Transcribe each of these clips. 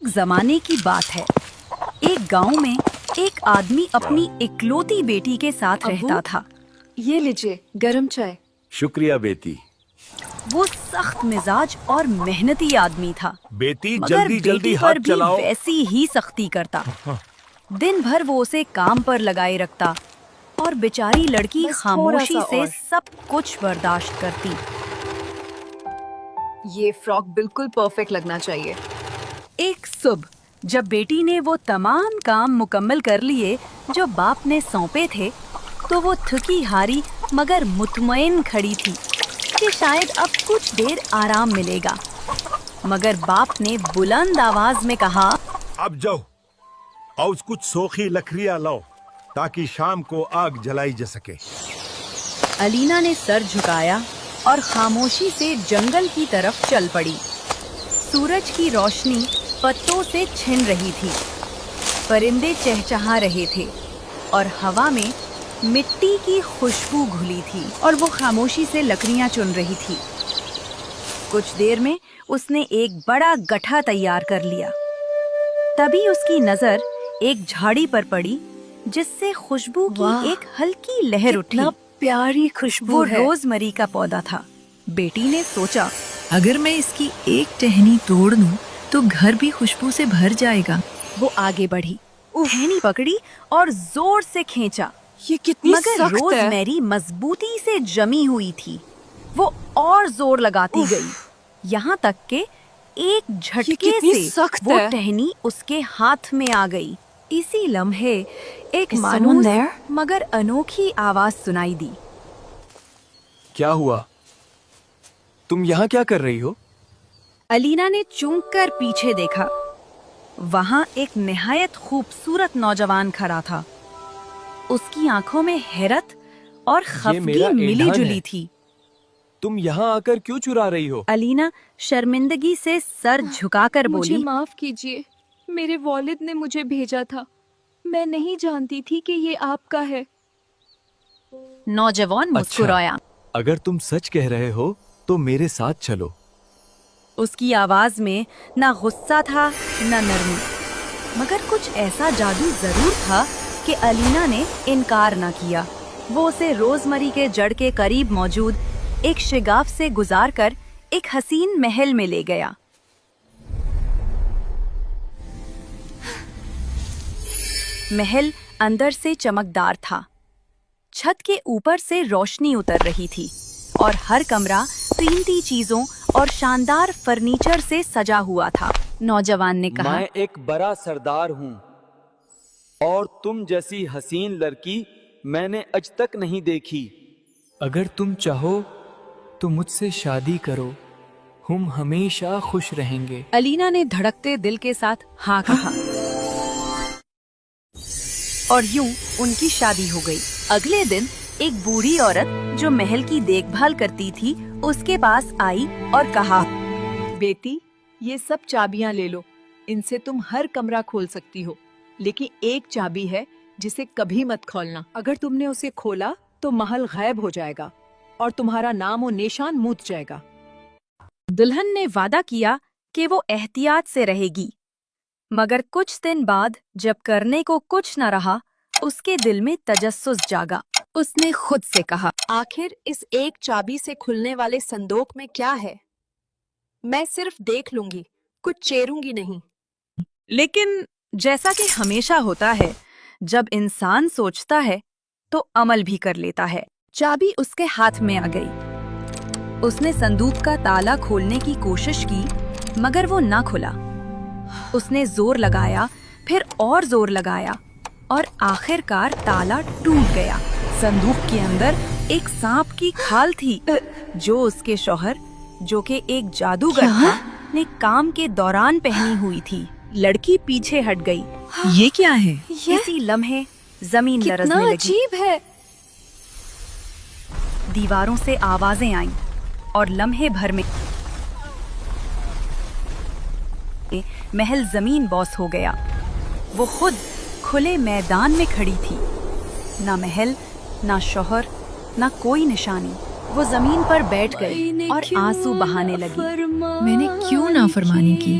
एक जमाने की बात है। एक गांव में एक आदमी अपनी इकलौती बेटी के साथ रहता था। ये लीजिए गरम चाय। शुक्रिया बेटी। वो सख्त मिजाज और मेहनती आदमी था, बेटी मगर जल्दी जल्दी बेटी हाथ पर भी चलाओ। वैसी ही सख्ती करता। दिन भर वो उसे काम पर लगाए रखता और बेचारी लड़की बस खामोशी थोड़ा सा से और। सब कुछ बर्दाश्त करती। ये फ्रॉक बिल्कुल परफेक्ट लगना चाहिए। एक सुबह जब बेटी ने वो तमाम काम मुकम्मल कर लिए जो बाप ने सौंपे थे, तो वो थकी हारी मगर मुतमईन खड़ी थी कि शायद अब कुछ देर आराम मिलेगा। मगर बाप ने बुलंद आवाज में कहा, अब जाओ और कुछ सूखी लकड़ियां लाओ ताकि शाम को आग जलाई जा सके। अलीना ने सर झुकाया और खामोशी से जंगल की तरफ चल पड़ी। सूरज की रोशनी पत्तों से छिन रही थी, परिंदे चहचहा रहे थे और हवा में मिट्टी की खुशबू घुली थी और वो खामोशी से लकड़ियां चुन रही थी। कुछ देर में उसने एक बड़ा गट्ठा तैयार कर लिया। तभी उसकी नजर एक झाड़ी पर पड़ी जिससे खुशबू वाह, की एक हल्की लहर उठी। कितना प्यारी खुशबू वो है। रोजमरी का पौधा था। बेटी ने सोचा, अगर मैं इसकी एक टहनी तोड़ दूं तो घर भी खुशबू से भर जाएगा। वो आगे बढ़ी, टहनी पकड़ी और जोर से खींचा, ये कितनी मगर सख्त है। रोजमेरी मजबूती से जमी हुई थी। वो और जोर लगाती गई, यहाँ तक के एक झटके कितनी से सख्त वो है। टहनी उसके हाथ में आ गई। इसी लम्हे एक Is someone मानूस there? मगर अनोखी आवाज सुनाई दी। क्या हुआ? तुम यहाँ क्या कर रही हो? अलीना ने चूक कर पीछे देखा। वहाँ एक निहायत खूबसूरत नौजवान खड़ा था। उसकी आंखों में हैरत और खफगी मेरा मिली ईंधन जुली है। थी। तुम यहाँ आकर क्यों चुरा रही हो? अलीना शर्मिंदगी से सर झुकाकर मुझे बोली, माफ कीजिए, मेरे वालिद ने मुझे भेजा था। मैं नहीं जानती थी कि ये आपका है। नौजवान मुस्कुराया। अगर तुम सच कह रहे हो तो मेरे साथ चलो। उसकी आवाज में न गुस्सा था न नरमी, मगर कुछ ऐसा जादू जरूर था कि अलीना ने इनकार न किया। वो उसे रोजमरी के जड़ के करीब मौजूद एक शिगाफ से गुजारकर एक हसीन महल में ले गया। महल अंदर से चमकदार था। छत के ऊपर से रोशनी उतर रही थी और हर कमरा कीमती चीजों और शानदार फर्नीचर से सजा हुआ था। नौजवान ने कहा, मैं एक बड़ा सरदार हूँ और तुम जैसी हसीन लड़की मैंने आज तक नहीं देखी। अगर तुम चाहो तो मुझसे शादी करो, हम हमेशा खुश रहेंगे। अलीना ने धड़कते दिल के साथ हाँ कहा और यूं उनकी शादी हो गई। अगले दिन एक बूढ़ी औरत जो महल की देखभाल करती थी उसके पास आई और कहा, बेटी, ये सब चाबियां ले लो। इनसे तुम हर कमरा खोल सकती हो, लेकिन एक चाबी है जिसे कभी मत खोलना। अगर तुमने उसे खोला तो महल गायब हो जाएगा और तुम्हारा नाम और निशान मूत जाएगा। दुल्हन ने वादा किया कि वो एहतियात से रहेगी, मगर कुछ दिन बाद जब करने को कुछ न रहा, उसके दिल में तजस्सुस जागा। उसने खुद से कहा, आखिर इस एक चाबी से खुलने वाले संदूक में क्या है? मैं सिर्फ देख लूंगी, कुछ चेरूंगी नहीं। लेकिन जैसा कि हमेशा होता है, जब इंसान सोचता है तो अमल भी कर लेता है। चाबी उसके हाथ में आ गई। उसने संदूक का ताला खोलने की कोशिश की, मगर वो ना खुला। उसने जोर लगाया, फिर और जोर लगाया और आखिरकार ताला टूट गया। संदूक के अंदर एक सांप की खाल थी जो उसके शौहर, जो कि एक जादूगर था, ने काम के दौरान पहनी हुई थी। लड़की पीछे हट गई। ये क्या है? इसी लम्हे जमीन कितना लरजने लगी। अजीब है। दीवारों से आवाजें आईं और लम्हे भर में महल जमीन बॉस हो गया। वो खुद खुले मैदान में खड़ी थी। ना महल, ना शौहर, ना कोई निशानी। वो जमीन पर बैठ गई और आंसू बहाने लगी। मैंने क्यों नाफरमानी की?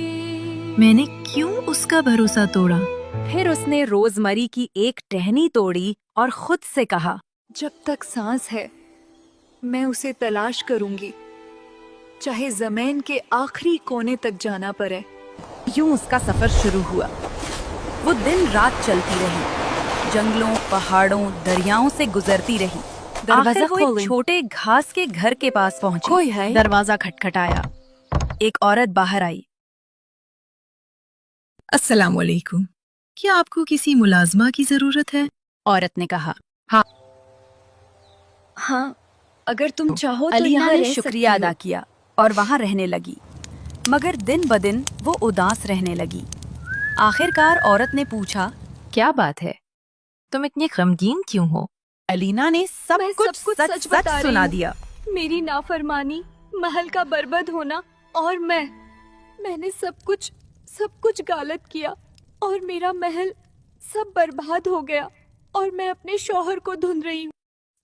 मैंने क्यों उसका भरोसा तोड़ा? फिर उसने रोजमरी की एक टहनी तोड़ी और खुद से कहा, जब तक सांस है मैं उसे तलाश करूंगी, चाहे जमीन के आखिरी कोने तक जाना पड़े। यूं उसका सफर शुरू हुआ। वो दिन रात चलती रही, जंगलों, पहाड़ों, दरियाओं से गुजरती रही। दरवाजा आखिर वो एक खोलें। छोटे घास के घर के पास पहुंची। कोई है? दरवाजा खटखटाया। एक औरत बाहर आई। अस्सलाम वालेकुम। क्या आपको किसी मुलाजमा की जरूरत है? औरत ने कहा। हाँ, अगर तुम चाहो तो अलीना यहाँ ने रह शुक्रिया सकती हो। अदा किया और वहां रहने लगी। मगर दिन ब दिन वो उदास रहने लगी। आखिरकार औरत ने पूछा, क्या बात है? तुम इतनी गमगीन क्यों हो? अलीना ने सब मैं कुछ सब कुछ सच सच सच बता रही सुना हूँ। दिया। मेरी नाफरमानी, महल का बर्बाद होना और मैंने सब कुछ गलत किया और मेरा महल सब बर्बाद हो गया और मैं अपने शौहर को ढूंढ रही हूँ।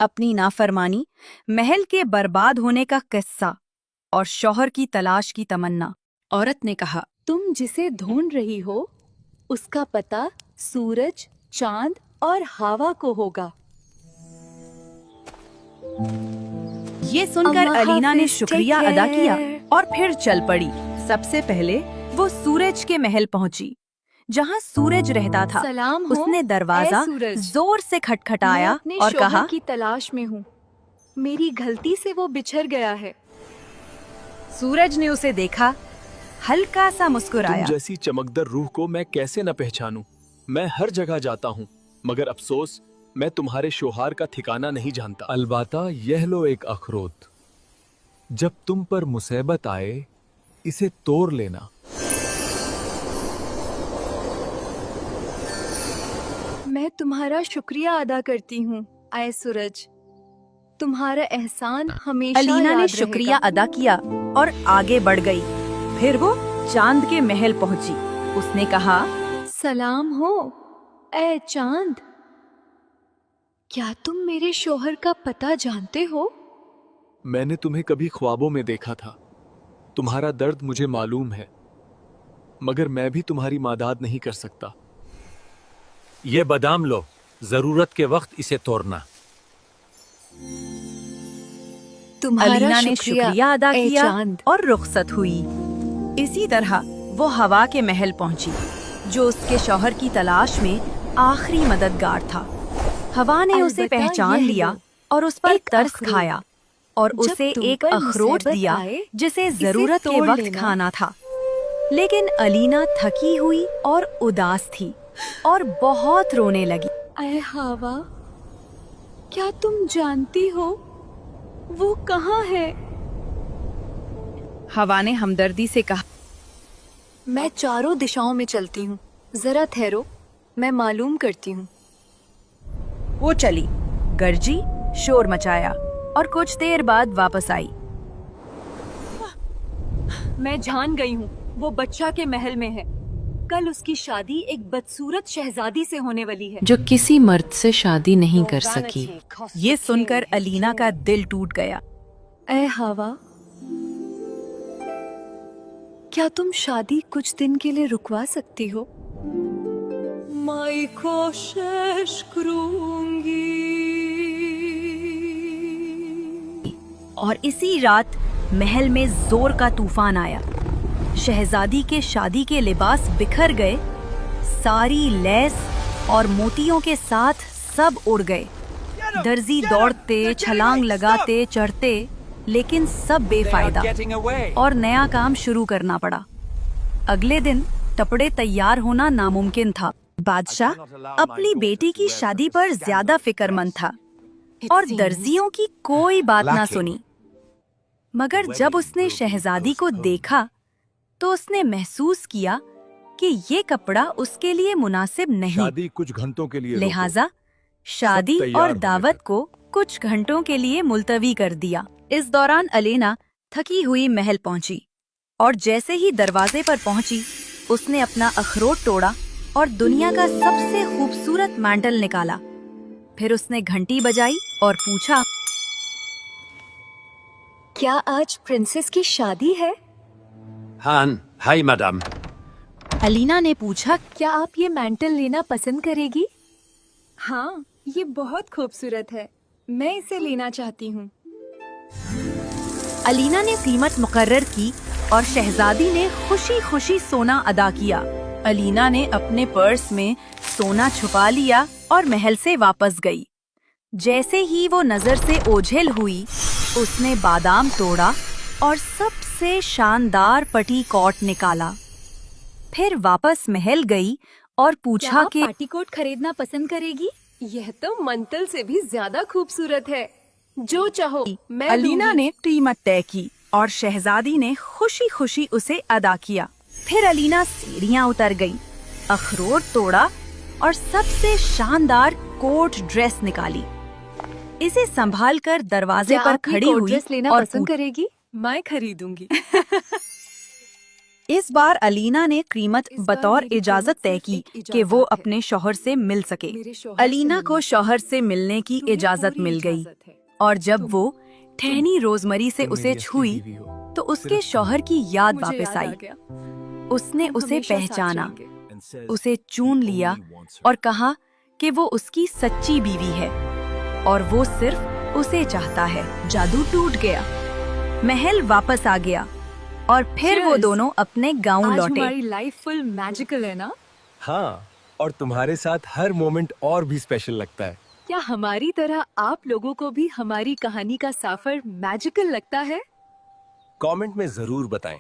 अपनी नाफरमानी, महल के बर्बाद होने का किस्सा और शौहर की तलाश की तमन्ना। औरत ने कहा, तुम जिसे ढूंढ रही हो उसका पता सूरज, चांद और हवा को होगा। ये सुनकर अल्लाह अलीना ने हाफिज, शुक्रिया take अदा किया care। और फिर चल पड़ी। सबसे पहले वो सूरज के महल पहुंची, जहां सूरज रहता था। सलाम हो, उसने दरवाजा ए सूरज। जोर से मैं खटखटाया अपने और शौहर कहा, की तलाश में हूँ। मेरी गलती से वो बिछड़ गया है। सूरज ने उसे देखा, हल्का सा तुम मुस्कुराया। जैसी चमकदर रूह को मैं कैसे न पहचानूं? मैं हर जगह जाता हूँ, मगर अफसोस मैं तुम्हारे शोहार का ठिकाना नहीं जानता। अलबाता यह लो एक अखरोट, जब तुम पर मुसीबत आए इसे तोड़ लेना। मैं तुम्हारा शुक्रिया अदा करती हूँ, आए सूरज। तुम्हारा एहसान हमेशा अलीना ने याद शुक्रिया रहेगा। अदा किया और आगे बढ़ गई। फिर वो चांद के महल पहुंची। उसने कहा, सलाम हो, ए चांद। क्या तुम मेरे शौहर का पता जानते हो? मैंने तुम्हें कभी ख्वाबों में देखा था। तुम्हारा दर्द मुझे मालूम है, मगर मैं भी तुम्हारी मदद नहीं कर सकता। ये बादाम लो, जरूरत के वक्त इसे तोड़ना। तुम्हारा अलीना ने शुक्रिया अदा ए किया चांद। और रुखसत हुई। इसी तरह वो हवा के महल पहुंची, जो उसके शौहर की तलाश में आखिरी मददगार था। हवा ने उसे अलबत्ता पहचान यह लिया लो, और उस पर एक तरस अखरोट। खाया और जब उसे तुम एक पर अखरोट मुसीबत दिया आए, जिसे इसे जरूरत के तोड़ वक्त लेना। खाना था। लेकिन अलीना थकी हुई और उदास थी और बहुत रोने लगी। अय हवा, क्या तुम जानती हो वो कहाँ है? हवा ने हमदर्दी से कहा, मैं चारों दिशाओं में चलती हूँ, जरा ठहरो, मैं मालूम करती हूँ। वो चली, गरजी, शोर मचाया और कुछ देर बाद वापस आई। मैं जान गई हूँ, वो बच्चा के महल में है। कल उसकी शादी एक बदसूरत शहजादी से होने वाली है। जो किसी मर्द से शादी नहीं कर सकी। ये सुनकर अलीना का दिल टूट गया। ऐ हवा, क्या तुम शादी कुछ दिन के लिए रुकवा सकती हो? मैं कोशिश करूंगी। और इसी रात महल में जोर का तूफान आया। शहजादी के शादी के लिबास बिखर गए। सारी लैस और मोतियों के साथ सब उड़ गए। दर्जी दौड़ते, छलांग लगाते, चढ़ते, लेकिन सब बेफायदा और नया काम शुरू करना पड़ा। अगले दिन कपड़े तैयार होना नामुमकिन था। बादशाह अपनी बेटी की शादी पर ज्यादा फिक्रमंद था और दर्जियों की कोई बात ना सुनी। मगर जब उसने शहजादी को देखा तो उसने महसूस किया कि ये कपड़ा उसके लिए मुनासिब नहीं। शादी कुछ घंटों के लिए रोको। लिहाजा शादी तैयार और होने दावत तक। को कुछ घंटों के लिए मुलतवी कर दिया। इस दौरान अलीना थकी हुई महल पहुंची और जैसे ही दरवाजे पर पहुंची उसने अपना अखरोट तोड़ा और दुनिया का सबसे खूबसूरत मैंटल निकाला। फिर उसने घंटी बजाई और पूछा, क्या आज प्रिंसेस की शादी है? हान, हाय मैडम। अलीना ने पूछा, क्या आप ये मैंटल लेना पसंद करेगी? हाँ, ये बहुत खूबसूरत है। मैं इसे लेना चाहती हूँ। अलीना ने कीमत मुकर्रर की और शहजादी ने खुशी खुशी सोना अदा किया। अलीना ने अपने पर्स में सोना छुपा लिया और महल से वापस गई। जैसे ही वो नजर से ओझल हुई, उसने बादाम तोड़ा और सबसे शानदार पटीकोट निकाला। फिर वापस महल गई और पूछा कि पेटीकोट खरीदना पसंद करेगी? यह तो मंतल से भी ज्यादा खूबसूरत है। जो चाहो मैं अलीना दूंगी। ने कीमत तय की और शहजादी ने खुशी खुशी उसे अदा किया। फिर अलीना सीढ़ियां उतर गई, अखरोट तोड़ा और सबसे शानदार कोट ड्रेस निकाली। इसे संभालकर दरवाजे क्या पर आप ये खड़ी कोट हुई ड्रेस लेना और पसंद करेगी? मैं खरीदूंगी। इस बार अलीना ने कीमत इस बार बतौर मेरी इजाजत कीमत तय सिर्फ की एक कि इजाजत वो है। अपने शौहर से मिल सके। मेरे शौहर अलीना से को मिलने शौहर से मिलने की तुम्हें इजाजत पूरी मिल गई इजाजत है। और जब वो ठहनी रोजमरी से तुम उसे मेरी असली छुई बीवी हो। तो उसके शौहर की याद मुझे वापस याद आ आई। गया। उसने हम उसे हमेशा साथ पहचाना, रहेंगे। उसे चूम लिया और कहा कि वो उसकी सच्ची बीवी है और वो सिर्फ उसे चाहता है। जादू टूट गया, महल वापस आ गया और फिर वो Cheers! दोनों अपने गांव आज लौटे। हमारी लाइफ फुल मैजिकल है ना? हाँ, और तुम्हारे साथ हर मोमेंट और भी स्पेशल लगता है। क्या हमारी तरह आप लोगों को भी हमारी कहानी का सफर मैजिकल लगता है? कमेंट में जरूर बताएं।